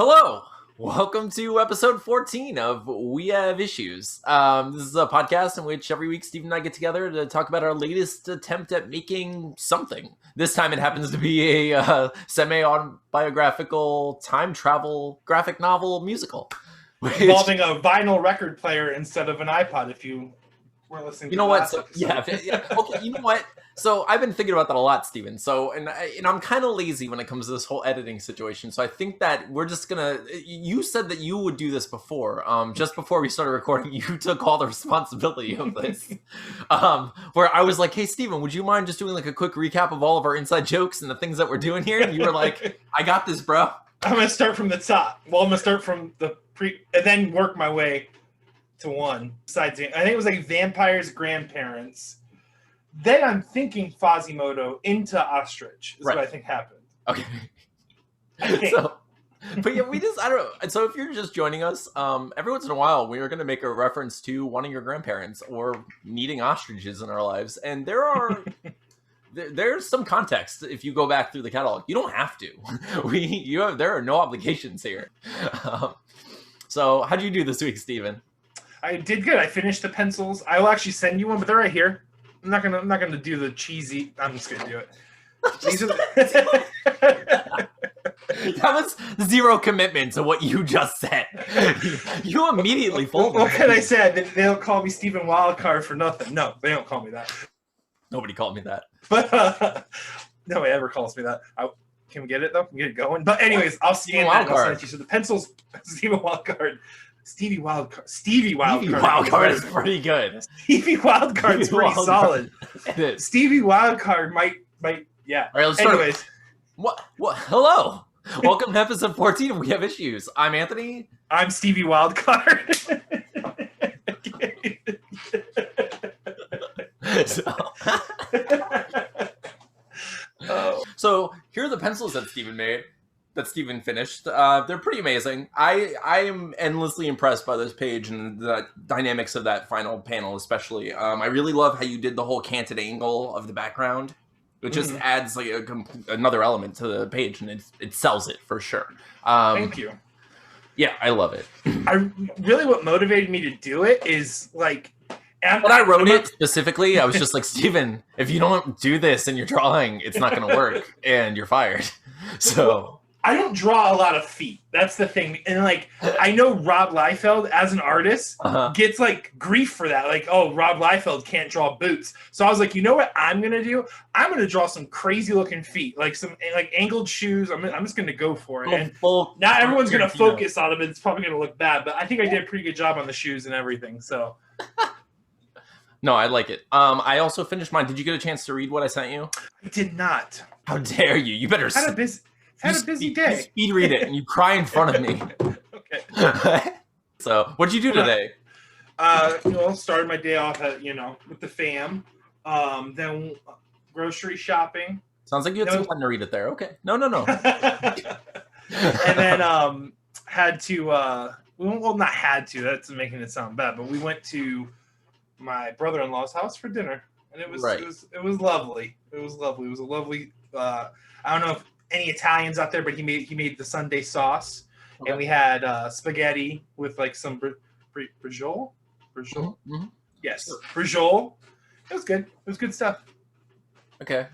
Hello, welcome to episode 14 of We Have Issues. This is a podcast in which every week Steve and I get together to talk about our latest attempt at making something. This time it happens to be a semi-autobiographical time travel graphic novel musical. Involving a vinyl record player instead of an iPod, if you were listening to the last episode. Yeah. Okay, you know what? So I've been thinking about that a lot, Steven. So, and I'm kind of lazy when it comes to this whole editing situation. So I think that we're just gonna. You said that you would do this before. Just before we started recording, you took all the responsibility of this. Where I was like, "Hey, Steven, would you mind just doing like a quick recap of all of our inside jokes and the things that we're doing here?" And you were like, "I got this, bro." I'm gonna start from the top. Well, I'm gonna start from the and then work my way to one. Besides, I think it was like vampires' grandparents. Then I'm thinking Fazimoto into ostrich is right. What I think happened. Okay. But yeah, I don't know. So if you're just joining us, every once in a while we are going to make a reference to one of your grandparents or needing ostriches in our lives, and there's some context if you go back through the catalog. You don't have to. There are no obligations here. So how'd you do this week, Steven? I did good. I finished the pencils. I will actually send you one, but they're right here. I'm not gonna do the cheesy. I'm just gonna do it. These are That was zero commitment to what you just said. You immediately folded. What can I say? They don't call me Stevie Wildcard for nothing. No, they don't call me that. Nobody called me that. But nobody ever calls me that. Can we get it though? Can we get it going? But anyways, I'll scan that. I'll send it to you. So the pencils, Stevie Wildcard. Stevie Wildcard is pretty good. Stevie Wildcard's pretty solid. It is. Stevie Wildcard might, yeah. All right, let's Anyways. start. What? Hello. Welcome to episode 14 of We Have Issues. I'm Anthony. I'm Stevie Wildcard. So here are the pencils that Steven finished. They're pretty amazing. I am endlessly impressed by this page and the dynamics of that final panel, especially. I really love how you did the whole canted angle of the background. It just adds like another element to the page, and it sells it for sure. Thank you. Yeah, I love it. What motivated me to do it is like. When I wrote it specifically, I was just like, Steven, if you don't do this in your drawing, it's not going to work, and you're fired. So I don't draw a lot of feet. That's the thing. And like, I know Rob Liefeld as an artist gets like grief for that. Like, oh, Rob Liefeld can't draw boots. So I was like, you know what I'm going to do? I'm going to draw some crazy looking feet, like some like angled shoes. I'm just going to go for it. And not everyone's going to focus on them. It's probably going to look bad, but I think I did a pretty good job on the shoes and everything. So. No, I like it. I also finished mine. Did you get a chance to read what I sent you? I did not. How dare you? You better. Had a busy day. You speed read it and you cry in front of me. Okay. So, what'd you do today? Started my day off at with the fam. Then grocery shopping. Sounds like you had some time to read it there. Okay. No. And then had to. Well, not had to. That's making it sound bad. But we went to my brother-in-law's house for dinner, and it was lovely. It was lovely. It was a lovely. I don't know if any Italians out there, but he made the Sunday sauce, and we had spaghetti with like some brajol. Mm-hmm. Yes, brajol. It was good. It was good stuff. Okay.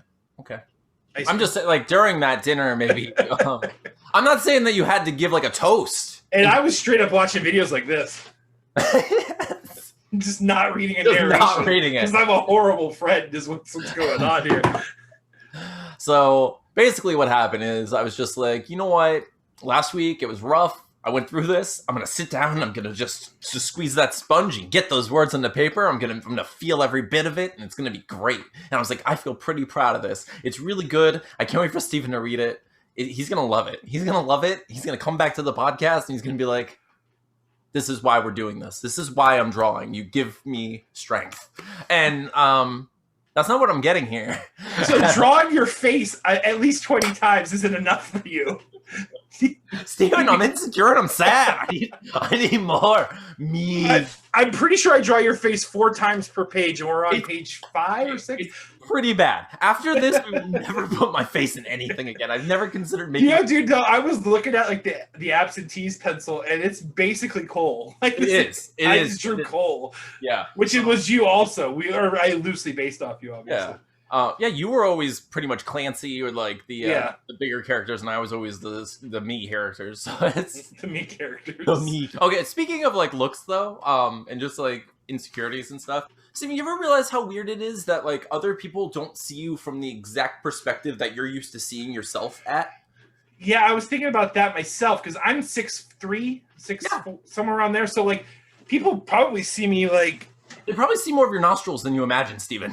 I'm just like during that dinner, maybe. I'm not saying that you had to give like a toast. And I was straight up watching videos like this. Just not reading a narration. Not reading it. Because I'm a horrible friend is what's going on here. So basically what happened is I was just like, you know what? Last week it was rough. I went through this. I'm going to sit down and I'm going to just squeeze that sponge and get those words on the paper. I'm going to feel every bit of it, and it's going to be great. And I was like, I feel pretty proud of this. It's really good. I can't wait for Steven to read it. He's going to love it. He's going to love it. He's going to come back to the podcast and he's going to be like, this is why we're doing this. This is why I'm drawing. You give me strength. And that's not what I'm getting here. So drawing your face at least 20 times isn't enough for you. Steven, I'm insecure and I'm sad. I need more me. I'm pretty sure I draw your face 4 times per page, and we're on page 5 or 6. pretty bad. After this, we will never put my face in anything again. I've never considered making. Yeah, dude. No, I was looking at like the absentees pencil, and it's basically coal. Like, I just drew coal. Yeah, which it was you also. I loosely based off you, obviously. Yeah, you were always pretty much Clancy or like the bigger characters, and I was always the me characters. So it's the me characters. The me. Okay, speaking of like looks though, and just like insecurities and stuff. Steven, you ever realize how weird it is that like other people don't see you from the exact perspective that you're used to seeing yourself at? Yeah, I was thinking about that myself because I'm 6'3", 6'4", somewhere around there. So like, people probably see me like. They probably see more of your nostrils than you imagine, Steven.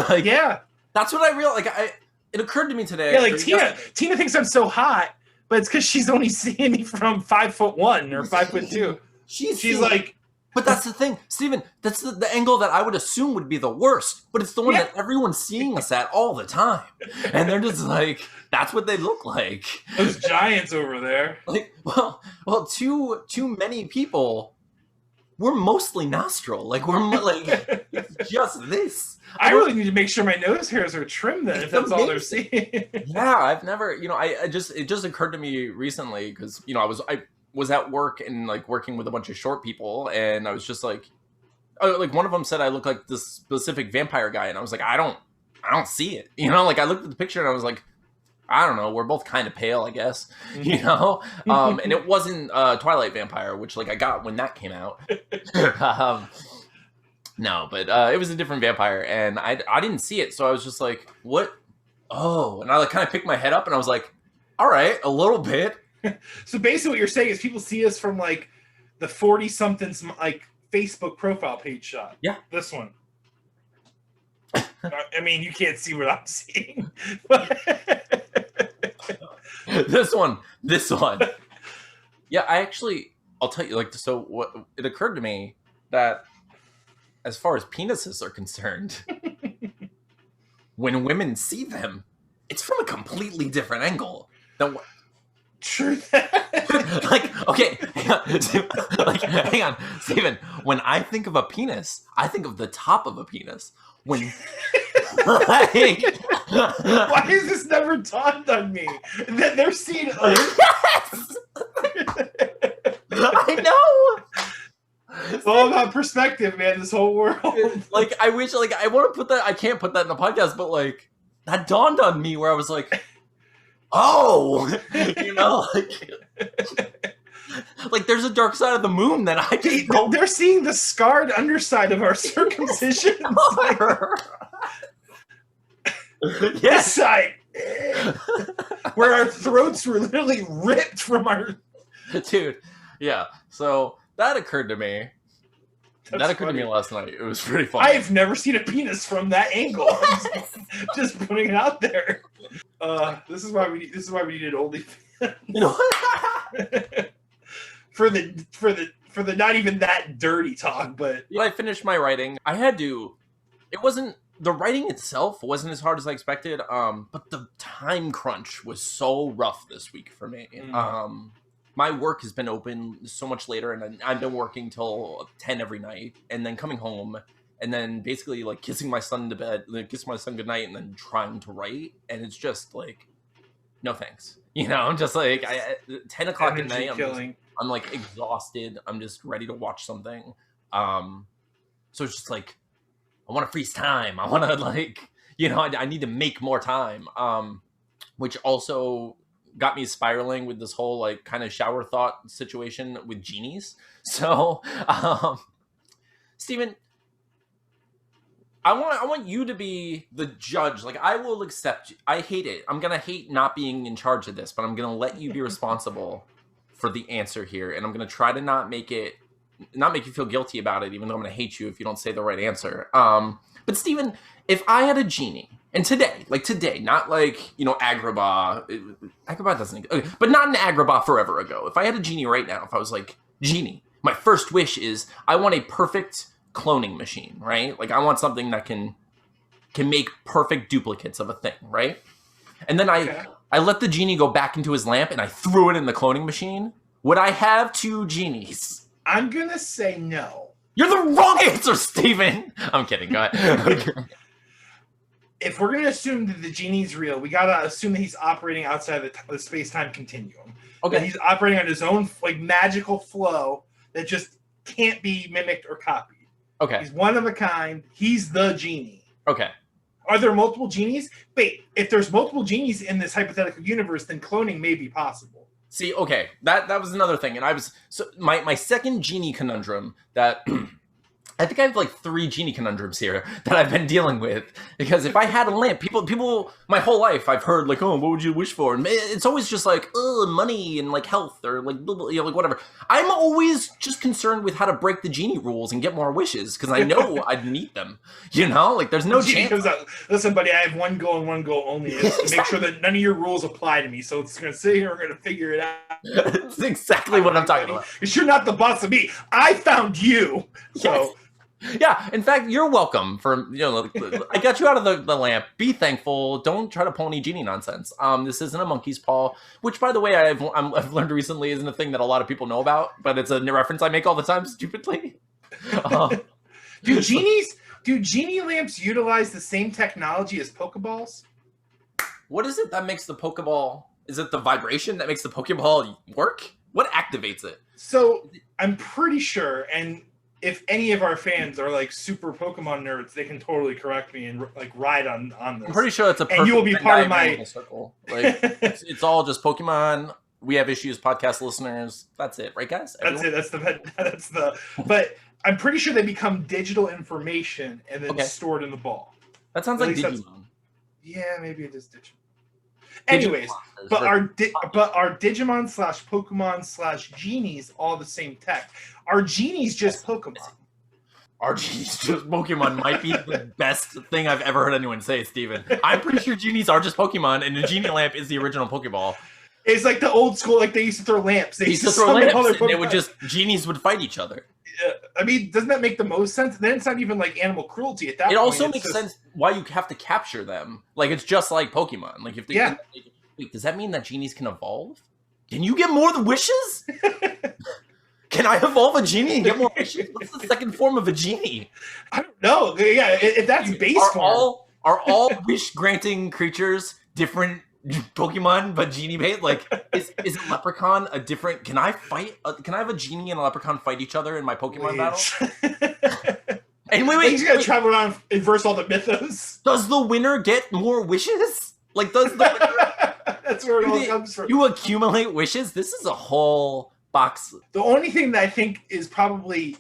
Like, yeah, that's what I realized. Like, it occurred to me today. Yeah, like Tina thinks I'm so hot, but it's because she's only seeing me from 5'1" or 5'2". She's like. But that's the thing, Steven, that's the angle that I would assume would be the worst, but it's the one that everyone's seeing us at all the time. And they're just like, that's what they look like. Those giants over there. Like, well, too many people, we're mostly nostril. Like, we're like, it's just this. I really need to make sure my nose hairs are trimmed then, if that's all they're seeing. Yeah, I've never, it just occurred to me recently because, I was at work and like working with a bunch of short people, and I was just like one of them said I look like this specific vampire guy, and I was like, I don't see it, like I looked at the picture and I was like, I don't know, we're both kind of pale, I guess, and it wasn't Twilight Vampire, which like I got when that came out. No, but it was a different vampire, and I didn't see it, so I was just like, what? Oh, and I like kind of picked my head up and I was like, all right, a little bit. So basically what you're saying is people see us from like the 40-somethings like Facebook profile page shot. Yeah. This one. I mean, you can't see what I'm seeing. This one. Yeah, I'll tell you, like, so what it occurred to me that as far as penises are concerned, when women see them, it's from a completely different angle than what. True. Like, okay, hang on, Steven. When I think of a penis, I think of the top of a penis. When, why has this never dawned on me that they're seeing? Yes, I know. It's all about perspective, man. This whole world. Like, I wish, like, I want to put that. I can't put that in the podcast, but like, that dawned on me where I was like. Oh, like there's a dark side of the moon that I just don't. They're seeing the scarred underside of our circumcision. This side, where our throats were literally ripped from our. Dude, yeah. So that occurred to me. That occurred to me last night. It was pretty funny. I've never seen a penis from that angle. Just putting it out there. This is why we needed OnlyFans. For the not even that dirty talk, but I finished my writing. I had to. It wasn't the writing itself wasn't as hard as I expected. But the time crunch was so rough this week for me. My work has been open so much later, and I've been working till 10 every night, and then coming home, and then basically like kissing my son to bed, like kissing my son goodnight, and then trying to write, and it's just like, no thanks. I'm just like 10 o'clock at night. I'm like exhausted. I'm just ready to watch something. So it's just like I want to freeze time. I want to like I need to make more time. Which also got me spiraling with this whole like kind of shower thought situation with Genies. So, Steven, I want you to be the judge. Like, I will accept. I hate it. I'm gonna hate not being in charge of this, but I'm gonna let you be responsible for the answer here, and I'm gonna try to not make you feel guilty about it, even though I'm gonna hate you if you don't say the right answer. But Steven, if I had a genie. And today, not like, Agrabah. Agrabah doesn't, okay, but not an Agrabah forever ago. If I had a genie right now, if I was like, Genie, my first wish is I want a perfect cloning machine, right? Like I want something that can make perfect duplicates of a thing, right? And then I let the genie go back into his lamp and I threw it in the cloning machine. Would I have two genies? I'm going to say no. You're the wrong answer, Steven. I'm kidding. Go ahead. if we're going to assume that the genie's real, we got to assume that he's operating outside the space-time continuum. Okay. That he's operating on his own like magical flow that just can't be mimicked or copied. Okay. He's one of a kind. He's the genie. Okay. Are there multiple genies? Wait, if there's multiple genies in this hypothetical universe, then cloning may be possible. See, okay, that was another thing, and my second genie conundrum that I think I have like 3 genie conundrums here that I've been dealing with, because if I had a lamp, people, my whole life I've heard like, oh, what would you wish for? And it's always just like, oh, money and like health or like, like whatever. I'm always just concerned with how to break the genie rules and get more wishes, because I know I'd need them. Like there's no chance. Comes out, listen, buddy, I have one goal and one goal only, is to make sure that none of your rules apply to me. So it's going to sit here, we're going to figure it out. That's exactly what I'm talking about. Because you're not the boss of me. I found you. So. Yes. Yeah, in fact, you're welcome for, I got you out of the lamp. Be thankful. Don't try to pull any genie nonsense. This isn't a monkey's paw, which, by the way, I've learned recently isn't a thing that a lot of people know about, but it's a reference I make all the time, stupidly. Do genie lamps utilize the same technology as Pokeballs? What is it that makes the Pokeball? Is it the vibration that makes the Pokeball work? What activates it? So, I'm pretty sure, and if any of our fans are like super Pokemon nerds, they can totally correct me and like ride on this. I'm pretty sure it's a perfect, and you will be part of my circle. Like it's all just Pokemon. We have issues, podcast listeners. That's it, right, guys? Everyone? That's it. That's the. But I'm pretty sure they become digital information and then stored in the ball. That sounds like Digimon. Yeah, maybe it is digital. Anyways, but our Digimon / Pokemon / Genies all the same tech. Are Genies just Pokemon? Are Genies just Pokemon might be the best thing I've ever heard anyone say, Steven. I'm pretty sure Genies are just Pokemon, and the Genie lamp is the original Pokeball. It's like the old school, like they used to throw lamps. They used to throw lamps, and it would just, Genies would fight each other. I mean, doesn't that make the most sense? Then it's not even like animal cruelty at that point. It also makes sense why you have to capture them. Like, it's just like Pokemon. Like, if they, wait, does that mean that Genies can evolve? Can you get more than wishes? Can I evolve a Genie and get more wishes? What's the second form of a Genie? I don't know. Yeah, if that's base form. Are all wish-granting creatures different Pokemon, but Genie based? Like, is a leprechaun a different? Can I have a Genie and a leprechaun fight each other in my Pokemon battle? And wait, he's gonna travel around, inverse all the mythos. Does the winner get more wishes? Like, does the winner? That's where it all comes from. You accumulate wishes. This is a whole box. The only thing that I think is probably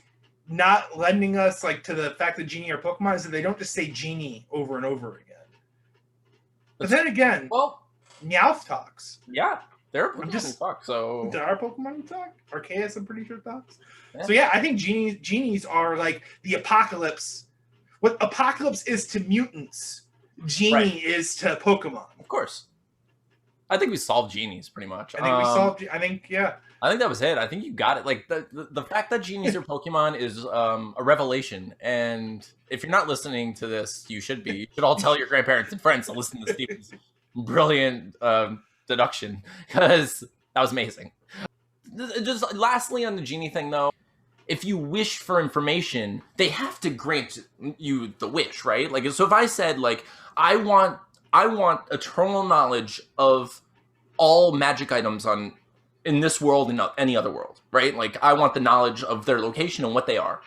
not lending us like to the fact that Genie are Pokemon is that they don't just say Genie over and over again. But then again, well, Meowth talks. Yeah, there are Pokemon who talk. So there are Pokemon who talk. Arceus, I'm pretty sure, talks. Yeah. So yeah, I think Genies are like the apocalypse. What apocalypse is to mutants, Genie is to Pokemon. Of course. I think we solved Genies pretty much. I think yeah. I think that was it. I think you got it. Like the fact that Genies are Pokemon is a revelation. And if you're not listening to this, you should be. You should all tell your grandparents and friends to listen to Steven's brilliant deduction, because that was amazing. Just lastly on the Genie thing, though, if you wish for information, they have to grant you the wish, right? Like, so if I said, like, I want eternal knowledge of all magic items in this world and any other world, right? Like, I want the knowledge of their location and what they are.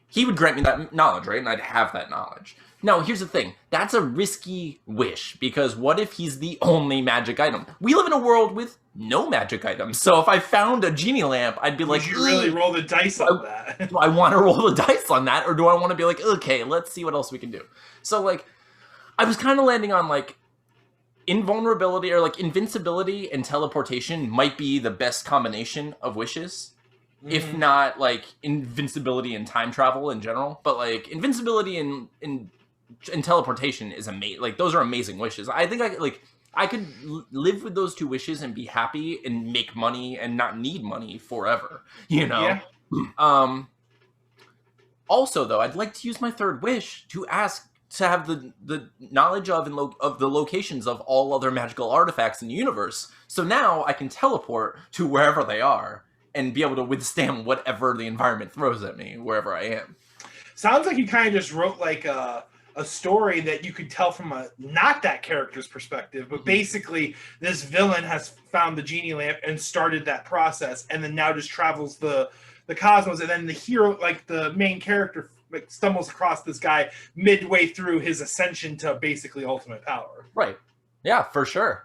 He would grant me that knowledge, right? And I'd have that knowledge. Now, here's the thing. That's a risky wish, because what if he's the only magic item? We live in a world with no magic items. So if I found a Genie lamp, I'd be like, you really roll the dice on that. Do I want to roll the dice on that? Or do I want to be like, okay, let's see what else we can do? So, like, I was kind of landing on, like, invulnerability or, like, invincibility and teleportation might be the best combination of wishes. Mm-hmm. If not, like, invincibility and time travel in general. But, like, invincibility and teleportation is amazing. Like, those are amazing wishes. I think I could live with those two wishes and be happy and make money and not need money forever, you know? Yeah. Also, though, I'd like to use my third wish to ask to have the knowledge of the locations of all other magical artifacts in the universe. So now I can teleport to wherever they are and be able to withstand whatever the environment throws at me, wherever I am. Sounds like you kind of just wrote like a a story that you could tell from a not that character's perspective, but basically this villain has found the genie lamp and started that process, and then now just travels the cosmos, and then the hero, like the main character, like stumbles across this guy midway through his ascension to basically ultimate power. Right. Yeah, for sure.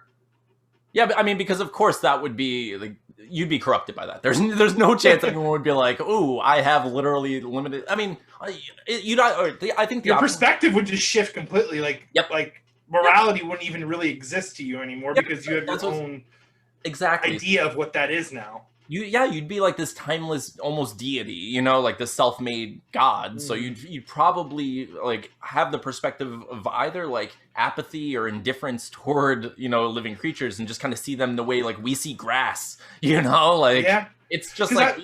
Yeah, but I mean, because of course that would be like, you'd be corrupted by that. There's no chance anyone would be like, "Ooh, I have literally limited." I mean, you not. I think your perspective would just shift completely. Like, like morality wouldn't even really exist to you anymore because you have your own idea of what that is now. You'd be like this timeless, almost deity, you know, like the self-made god. So you'd probably like have the perspective of either like apathy or indifference toward, you know, living creatures, and just kind of see them the way like we see grass, you know, like it's just like.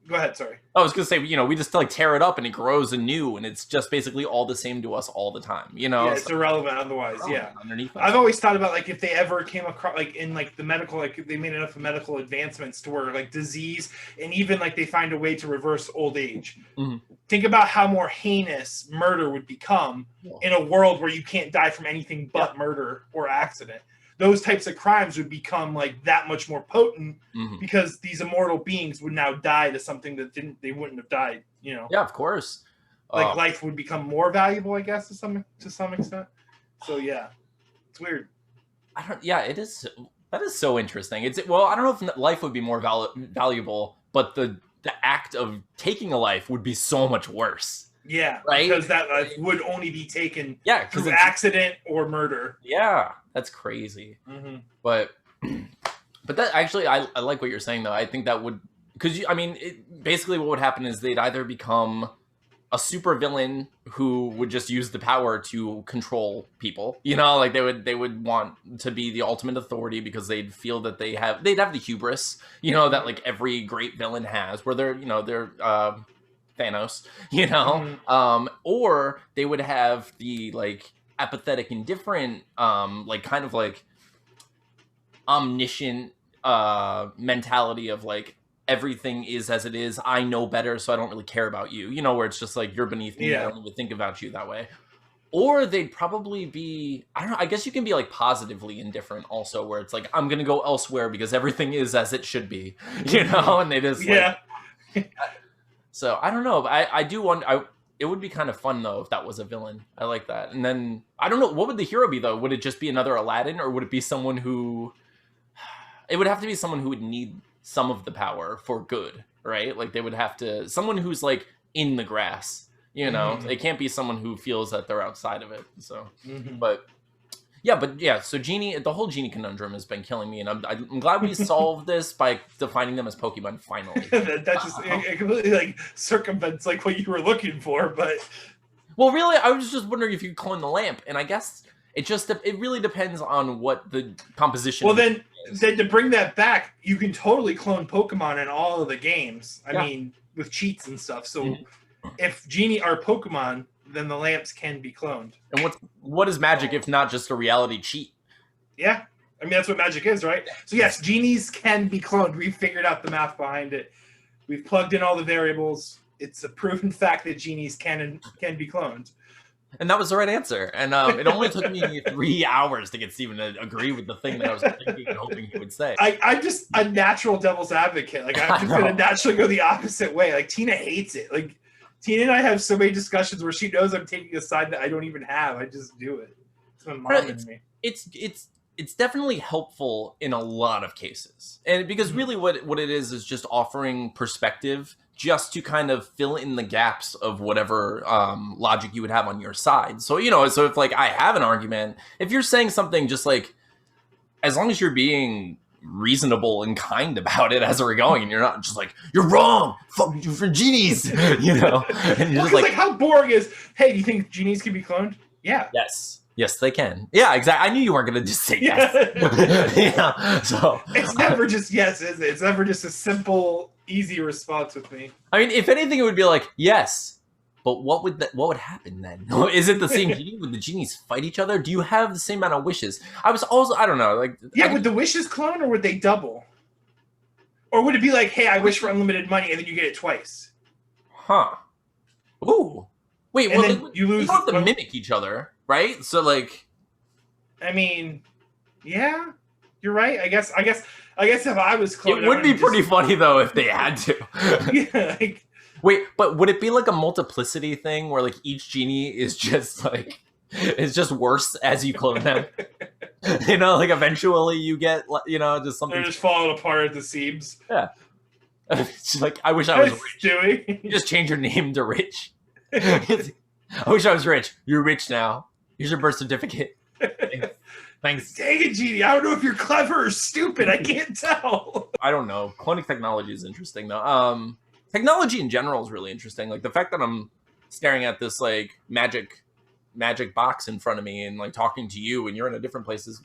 Go ahead, sorry. I was gonna say, you know, we just like tear it up and it grows anew, and it's just basically all the same to us all the time, you know. Yeah, it's irrelevant otherwise. Underneath I've always thought about like if they ever came across like in like the medical, like if they made enough medical advancements to where like disease and even like they find a way to reverse old age. Think about how more heinous murder would become in a world where you can't die from anything but murder or accident. Those types of crimes would become like that much more potent because these immortal beings would now die to something that they wouldn't have died, you know. Yeah, of course. Like life would become more valuable, I guess, to some extent. So yeah, it's weird. It is. That is so interesting. Well, I don't know if life would be more valuable, but the act of taking a life would be so much worse. Yeah, right. Because that life would only be taken through accident or murder. Yeah, that's crazy. But that actually, I like what you're saying though. I think that would, because I mean, basically what would happen is they'd either become a super villain who would just use the power to control people. You know, like they would want to be the ultimate authority because they'd feel that they'd have the hubris, you know, that like every great villain has, where they're Thanos, you know, or they would have the like apathetic, indifferent, like kind of like omniscient mentality of like everything is as it is. I know better, so I don't really care about you. You know, where it's just like you're beneath me. I don't even think about you that way. Or they'd probably be, I don't know, I guess you can be like positively indifferent also, where it's like I'm gonna go elsewhere because everything is as it should be. You know, and they just So I don't know. I do wonder. It would be kind of fun though if that was a villain. I like that. And then I don't know, what would the hero be though? Would it just be another Aladdin, or would it be someone who? It would have to be someone who would need some of the power for good, right? Like they would have to someone who's like in the grass. You know, it can't be someone who feels that they're outside of it. So, but yeah. So Genie, the whole Genie conundrum has been killing me, and I'm glad we solved this by defining them as Pokemon finally. that just it completely like circumvents like what you were looking for, but well, really, I was just wondering if you could clone the lamp, and I guess it really depends on what the composition. Well, then to bring that back, you can totally clone Pokemon in all of the games. I mean, with cheats and stuff. So if Genie are Pokemon, then the lamps can be cloned. And what is magic if not just a reality cheat? Yeah. I mean, that's what magic is, right? So yes, Genies can be cloned. We've figured out the math behind it. We've plugged in all the variables. It's a proven fact that Genies can be cloned. And that was the right answer. And it only took me 3 hours to get Steven to agree with the thing that I was thinking and hoping he would say. I'm just a natural devil's advocate. Like, I'm just going to naturally go the opposite way. Like, Tina hates it. Like, Tina and I have so many discussions where she knows I'm taking a side that I don't even have. I just do it. It's my mom and me. It's definitely helpful in a lot of cases. And because really what it is just offering perspective just to kind of fill in the gaps of whatever logic you would have on your side. So, you know, so if like I have an argument, if you're saying something just like, as long as you're being reasonable and kind about it as we're going, and you're not just like, you're wrong, fuck you for Genies, you know? And you're just like how boring is, hey, do you think Genies can be cloned? Yeah. Yes, they can. Yeah, exactly. I knew you weren't going to just say yes. Yeah. So it's never just yes, is it? It's never just a simple, easy response with me. I mean, if anything, it would be like, yes, but what would happen then? Is it the same Genie? Would the Genies fight each other? Do you have the same amount of wishes? I don't know. Like, would the wishes clone or would they double? Or would it be like, hey, I wish for unlimited money and then you get it twice? Huh. Ooh. Wait, and well, then you lose. You don't have to mimic each other, right? So like, I mean, yeah, you're right. I guess if I was cloned, it would be pretty funny though if they had to. Yeah. Like, wait, but would it be like a multiplicity thing where like each genie is just like it's just worse as you clone them? You know, like eventually you get, you know, just something. They're just falling apart at the seams. Yeah. It's like, I wish I was rich. Stewie. You just change your name to Rich. I wish I was rich. You're rich now. Here's your birth certificate. Thanks. Dang it, Genie. I don't know if you're clever or stupid. I can't tell. I don't know. Cloning technology is interesting, though. Technology in general is really interesting. Like the fact that I'm staring at this like magic box in front of me and like talking to you and you're in a different place is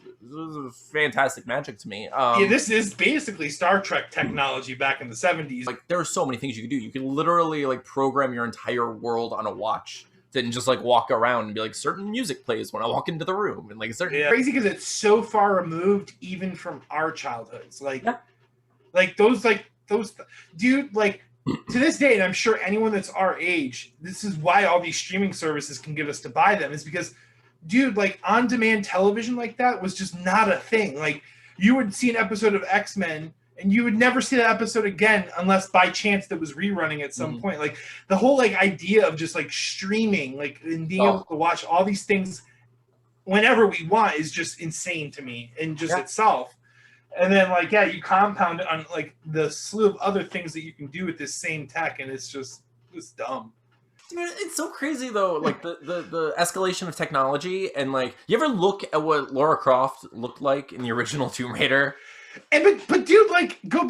fantastic magic to me. Yeah, this is basically Star Trek technology back in the 70s. Like there are so many things you can do. You can literally like program your entire world on a watch and just like walk around and be like, certain music plays when I walk into the room, and like certain crazy because it's so far removed even from our childhoods. Like those dude, like to this day, and I'm sure anyone that's our age, this is why all these streaming services can get us to buy them, is because, dude, like on-demand television like that was just not a thing. Like you would see an episode of X-Men and you would never see that episode again unless by chance that was rerunning at some point. Like the whole like idea of just like streaming, like and being able to watch all these things whenever we want is just insane to me in just itself. And then, like, you compound it on, like, the slew of other things that you can do with this same tech, and it's just dumb. Dude, it's so crazy, though, like, the escalation of technology, and, like, you ever look at what Lara Croft looked like in the original Tomb Raider? And but dude, like, go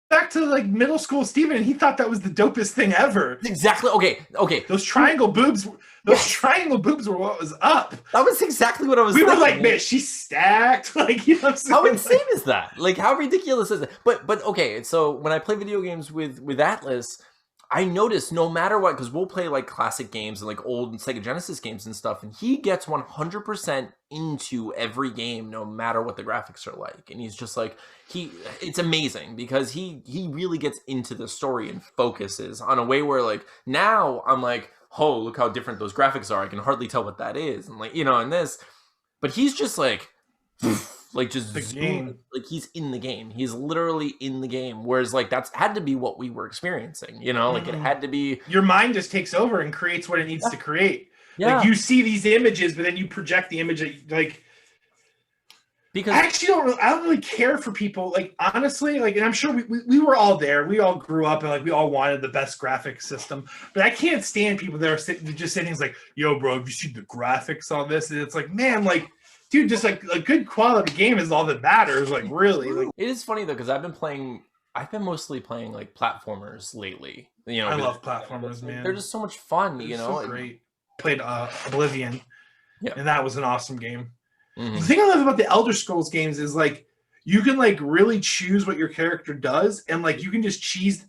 back to, like, middle school Steven, and he thought that was the dopest thing ever. Exactly. Okay. Those triangle boobs... triangle boobs were what was up. That was exactly what I was thinking. We were like, man, she's stacked. Like, you know what I'm saying? How insane is that? Like, how ridiculous is it? But okay, so when I play video games with Atlas, I notice no matter what, because we'll play like classic games and like old Sega Genesis games and stuff, and he gets 100% into every game no matter what the graphics are like. And he's just like, it's amazing because he really gets into the story and focuses on a way where like now I'm like, oh, look how different those graphics are. I can hardly tell what that is. And like, you know, in this, but he's just like just the game. Like he's in the game. He's literally in the game. Whereas like that's had to be what we were experiencing, you know, like it had to be. Your mind just takes over and creates what it needs to create. Yeah. Like you see these images, but then you project the image that, like, because I actually don't really care for people, like, honestly, like, and I'm sure we were all there. We all grew up and like we all wanted the best graphics system, but I can't stand people that are just saying things like, yo, bro, have you seen the graphics on this? And it's like, man, like, dude, just like a good quality game is all that matters. Like, really. Like, it is funny though, because I've been mostly playing like platformers lately. You know, I love platformers, man. They're just so much fun, you know. So great. Played Oblivion, and that was an awesome game. Mm-hmm. The thing I love about the Elder Scrolls games is like you can like really choose what your character does, and like you can just cheese.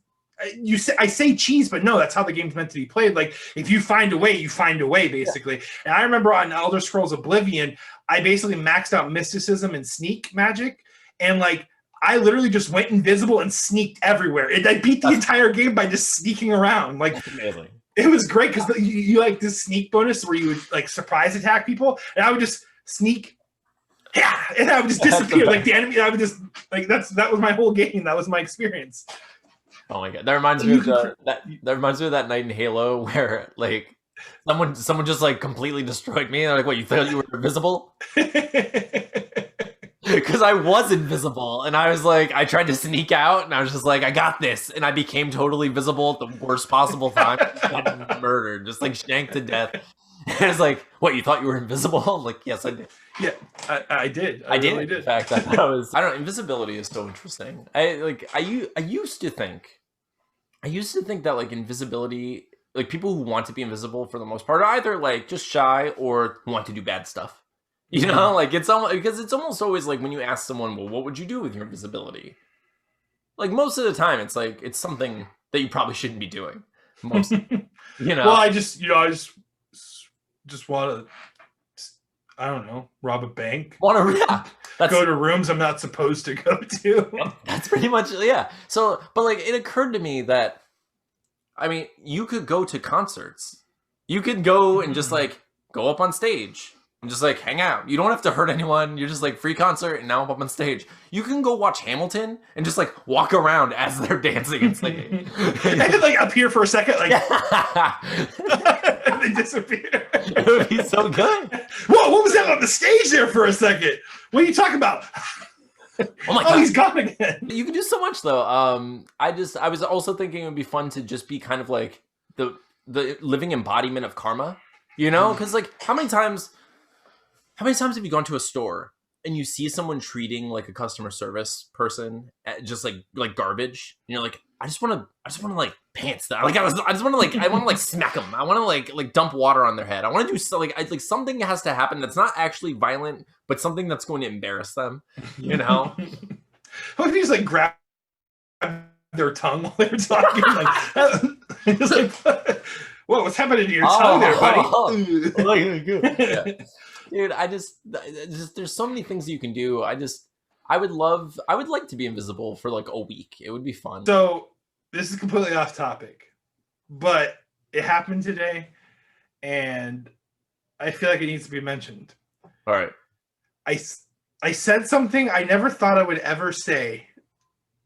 I say cheese, but no, that's how the game's meant to be played. Like if you find a way, you find a way, basically. Yeah. And I remember on Elder Scrolls Oblivion, I basically maxed out mysticism and sneak magic, and like I literally just went invisible and sneaked everywhere. I beat the entire game by just sneaking around. Like that's amazing. It was great because you like this sneak bonus where you would like surprise attack people, and I would just sneak, and I would just disappear like the enemy. I would just like that was my whole game. That was my experience. Oh my god, that reminds me of that night in Halo where like someone just like completely destroyed me. And they're like, "What? You thought you were invisible?" Because I was invisible, and I was like, I tried to sneak out, and I was just like, I got this, and I became totally visible at the worst possible time. Got murdered, just like shanked to death. And it's like, what? You thought you were invisible? Like, yes, I did. Yeah, I did. I really did. In fact, I don't know. Invisibility is so interesting. I used to think that like invisibility, like people who want to be invisible for the most part are either like just shy or want to do bad stuff. You know, like it's almost always like when you ask someone, well, what would you do with your invisibility? Like most of the time, it's like it's something that you probably shouldn't be doing. Most, you know. Well, I just want to, I don't know, rob a bank. Go to rooms I'm not supposed to go to. That's pretty much So, but like it occurred to me that, I mean, you could go to concerts You could go and just like go up on stage and just like hang out. You don't have to hurt anyone. You're just like free concert and now I'm up on stage. You can go watch Hamilton and just like walk around as they're dancing and singing. And then like appear for a second, like and they disappear. It would be so good. Whoa, what was that on the stage there for a second? What are you talking about? Oh my god, he's gone again. You can do so much though. I was also thinking it would be fun to just be kind of like the living embodiment of karma, you know? Because like how many times have you gone to a store and you see someone treating like a customer service person just like garbage? And you're like, I just want to like pants that. Like I just want to like smack them. I want to like dump water on their head. I want to do so, like something has to happen that's not actually violent, but something that's going to embarrass them. You know? What if you just like grab their tongue while they're talking? Like, just like, whoa, what's happening to your tongue there, buddy? Yeah. Dude, I just there's so many things you can do. I would like to be invisible for like a week. It would be fun. So this is completely off topic, but it happened today, and I feel like it needs to be mentioned. All right. I said something I never thought I would ever say.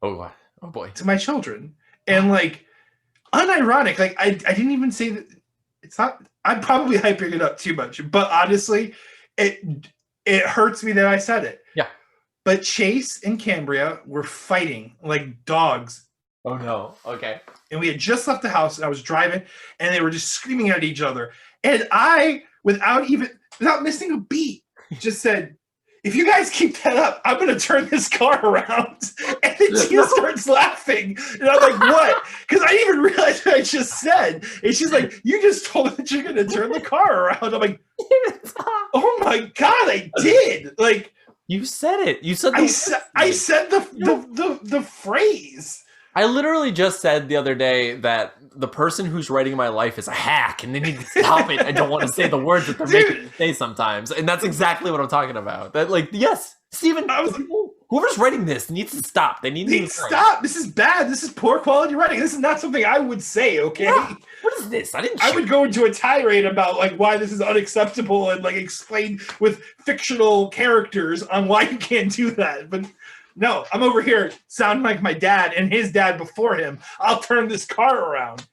Oh boy. To my children, and like unironic, like I didn't even say that. It's not. I'm probably hyping it up too much, but honestly, it hurts me that I said it. Yeah. But Chase and Cambria were fighting like dogs. Oh no. Okay. And we had just left the house and I was driving and they were just screaming at each other. And I, without missing a beat, just said, if you guys keep that up, I'm going to turn this car around. And then Tina starts laughing. And I'm like, what? Because I didn't even realize what I just said. And she's like, you just told me that you're going to turn the car around. I'm like, oh my God, I did. Like, you said it. You said I said the phrase. I literally just said the other day that the person who's writing my life is a hack and they need to stop it. I don't want to say the words that they're making me say sometimes. And that's exactly what I'm talking about. That like, yes, Steven, whoever's writing this needs to stop. They need to stop. This is bad. This is poor quality writing. This is not something I would say, okay? Yeah. What is this? I would go into a tirade about like why this is unacceptable and like explain with fictional characters on why you can't do that. But no, I'm over here sounding like my dad and his dad before him. I'll turn this car around.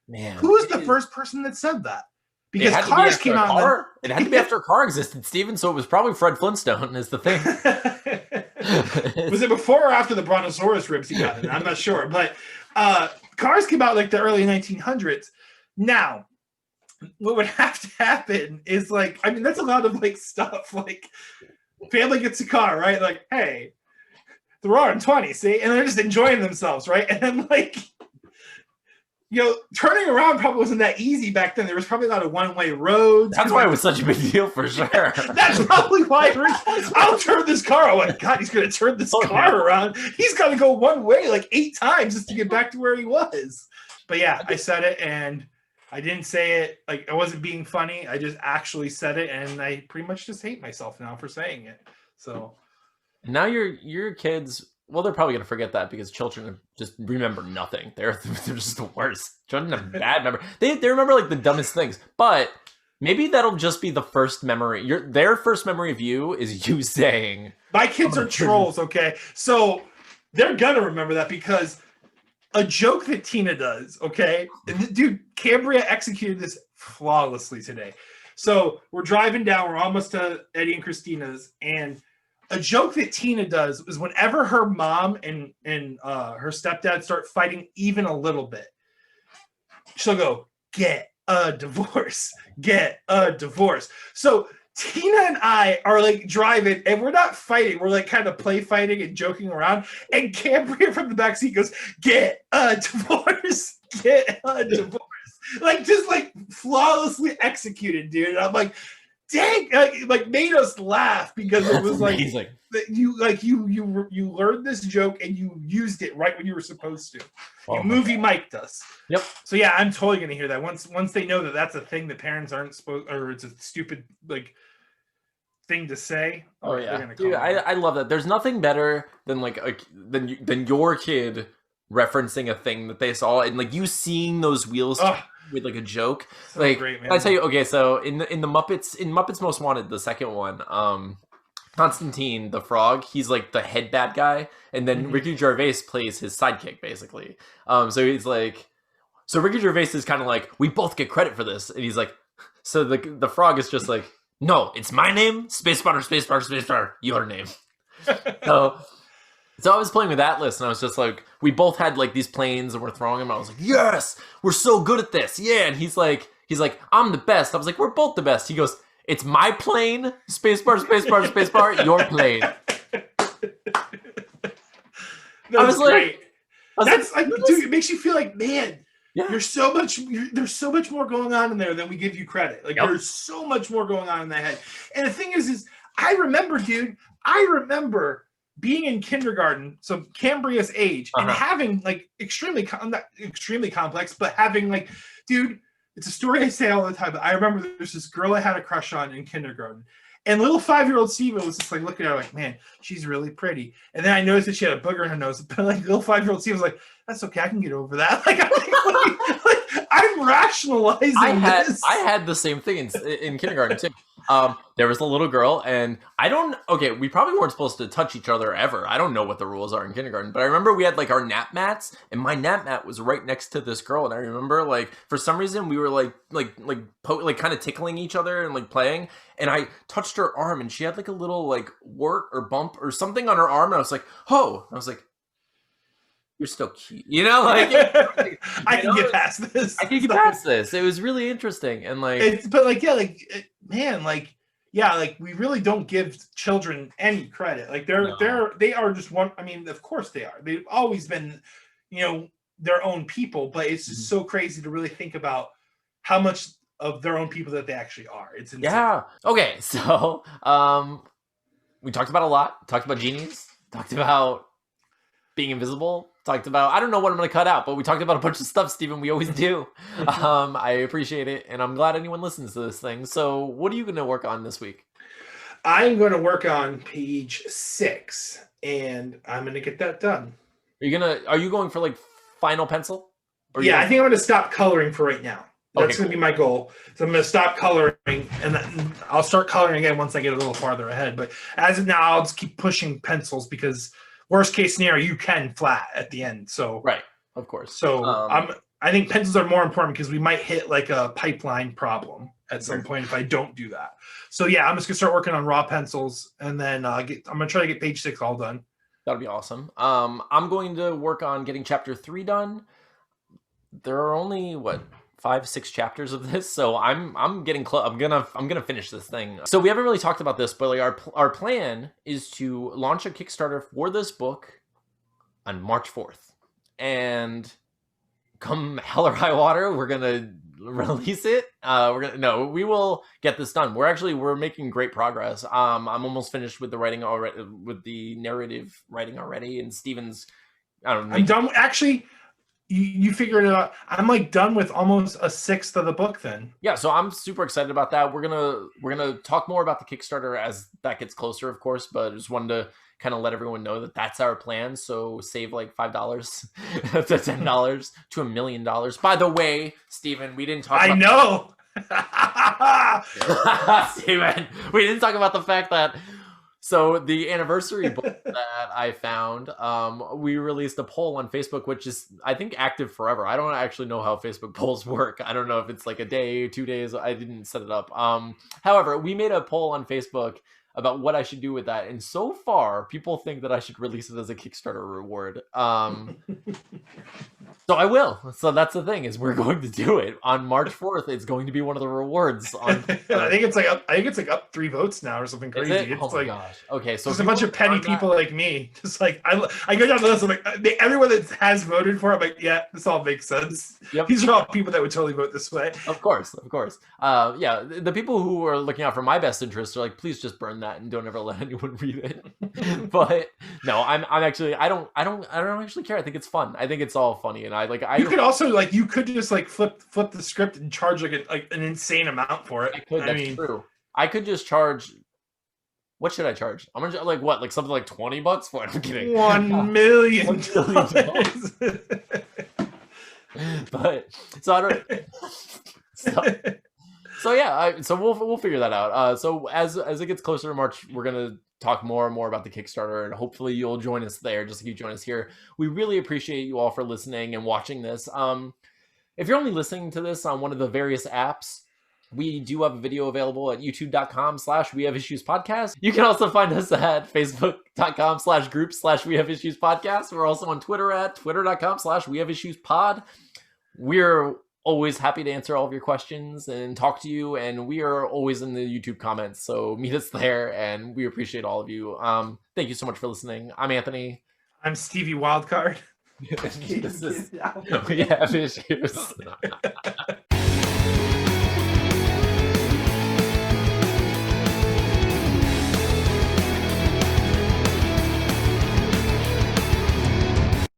Man, who was the first person that said that? Because cars came out. It had to be after a car existed, Steven. So it was probably Fred Flintstone is the thing. Was it before or after the Brontosaurus ribs he got in? I'm not sure, but cars came out like the early 1900s. Now, what would have to happen is like, I mean, that's a lot of like stuff. Like, family gets a car, right? Like, hey, they're roaring 20, see? And they're just enjoying themselves, right? And then, like, you know, turning around probably wasn't that easy back then. There was probably a lot of one-way roads. That's why it was such a big deal for sure. That's probably why I'll turn this car. Oh my God, he's going to turn this car around. He's got to go one way like 8 times just to get back to where he was. But yeah, I said it, and I didn't say it like I wasn't being funny. I just actually said it, and I pretty much just hate myself now for saying it. So now your kids, well, they're probably gonna forget that because children just remember nothing. They're just the worst. Children have bad memory. They remember like the dumbest things. But maybe that'll just be the first memory. Their first memory of you is you saying, my kids are trolls, okay? So they're gonna remember that because a joke that Tina does, okay? Dude, Cambria executed this flawlessly today. So we're driving down, we're almost to Eddie and Christina's, and a joke that Tina does is whenever her mom and her stepdad start fighting even a little bit, she'll go, get a divorce, get a divorce. So Tina and I are like driving and we're not fighting. We're like kind of play fighting and joking around. And Cambria from the backseat goes, get a divorce, get a divorce. Like just like flawlessly executed, dude. And I'm like, dang, like made us laugh because it was like you learned this joke and you used it right when you were supposed to. You movie mic'd us. Yep. So yeah, I'm totally gonna hear that once they know that that's a thing that parents aren't supposed, or it's a stupid like thing to say. Oh yeah, dude, I love that. There's nothing better than like than your kid referencing a thing that they saw and like you seeing those wheels with like a joke. So like, great, man. I tell you, okay, so in the Muppets Most Wanted, the second one, Constantine the Frog, he's like the head bad guy, and then Ricky Gervais plays his sidekick, basically. So he's like, so Ricky Gervais is kind of like, we both get credit for this, and he's like, so the frog is just like, no, it's my name, spacebar, your name. So I was playing with Atlas, and I was just like, we both had like these planes, and we're throwing them. I was like, yes, we're so good at this, yeah. And he's like, I'm the best. I was like, we're both the best. He goes, it's my plane, spacebar, your plane. I was great. That's like, dude, it makes you feel like, man, there's so much more going on in there than we give you credit. Like, there's so much more going on in that head. And the thing is I remember being in kindergarten, so Cambria's age, and having like not extremely complex, but having like, dude, it's a story I say all the time. But I remember there's this girl I had a crush on in kindergarten. And little 5-year-old Steven was just like looking at her like, man, she's really pretty. And then I noticed that she had a booger in her nose. But like little 5-year-old Steven was like, that's okay, I can get over that. Like, I'm rationalizing this. I had the same thing in kindergarten too. There was a little girl, and we probably weren't supposed to touch each other ever. I don't know what the rules are in kindergarten, but I remember we had like our nap mats, and my nap mat was right next to this girl, and I remember like for some reason we were like kind of tickling each other and like playing, and I touched her arm, and she had like a little like wart or bump or something on her arm, and I was like, oh, I was like, you're still cute, you know, like I can get past this. I can get past this. It was really interesting, and like, we really don't give children any credit. Like they are just one. I mean, of course they are. They've always been, their own people. But it's just so crazy to really think about how much of their own people that they actually are. It's insane. Yeah. Okay. So, we talked about a lot. Talked about genies. Talked about being invisible. Talked about, I don't know what I'm going to cut out, but we talked about a bunch of stuff, Stephen. We always do. I appreciate it, and I'm glad anyone listens to this thing. So what are you going to work on this week? I'm going to work on page 6, and I'm going to get that done. Are you going for like final pencil? I think I'm going to stop coloring for right now. That's going to be my goal. So I'm going to stop coloring, and then I'll start coloring again once I get a little farther ahead. But as of now, I'll just keep pushing pencils because worst case scenario, you can flat at the end. So right, of course. So I think pencils are more important because we might hit like a pipeline problem at some point if I don't do that. So yeah, I'm just gonna start working on raw pencils, and then I'm gonna try to get page 6 all done. That'll be awesome. I'm going to work on getting chapter 3 done. There are only 5-6 chapters of this, so I'm getting close. I'm gonna finish this thing. So we haven't really talked about this, but like our plan is to launch a Kickstarter for this book on March 4th, and come hell or high water, we're gonna release it. We will get this done. We're making great progress. I'm almost finished with the writing already, with the narrative writing already, and Steven's. I'm done. Actually, you figured it out. I'm like done with almost a 1/6 of the book then. Yeah, so I'm super excited about that. We're gonna talk more about the Kickstarter as that gets closer, of course, but I just wanted to kind of let everyone know that that's our plan. So save like $5 to $10 to $1 million. By the way, Stephen, we didn't talk about Stephen, we didn't talk about the fact that so the anniversary book that I found, we released a poll on Facebook, which is, I think, active forever. I don't actually know how Facebook polls work. I don't know if it's like a day, 2 days. I didn't set it up. However, we made a poll on Facebook about what I should do with that. And so far, people think that I should release it as a Kickstarter reward. So I will. So that's the thing, is we're going to do it on March 4th. It's going to be one of the rewards. I think it's like up 3 votes now or something crazy. It's my gosh. Okay, so there's a bunch of petty people like me. Just like I go down the list. I'm like, everyone that has voted for it, I'm like, yeah, this all makes sense. Yep. These are all people that would totally vote this way. Of course. Yeah, the people who are looking out for my best interests are like, please just burn that and don't ever let anyone read it. But no, I'm actually, I don't actually care. I think it's fun. I think it's all funny, and you could also you could just like flip the script and charge like an insane amount for it. That's true. I could just charge. What should I charge? I'm gonna like something like $20 for it. I'm kidding. $1 million. But so I don't. So yeah, so we'll figure that out. So as it gets closer to March, we're gonna talk more and more about the Kickstarter, and hopefully you'll join us there, just like you join us here. We really appreciate you all for listening and watching this. If you're only listening to this on one of the various apps, we do have a video available at youtube.com/We Have Issues Podcast. You can also find us at facebook.com/group/We Have Issues Podcast. We're also on Twitter at twitter.com/We Have Issues Pod. We're always happy to answer all of your questions and talk to you, and we are always in the YouTube comments, so meet us there, and we appreciate all of you. Thank you so much for listening. I'm Anthony. I'm Stevie Wildcard. We have issues.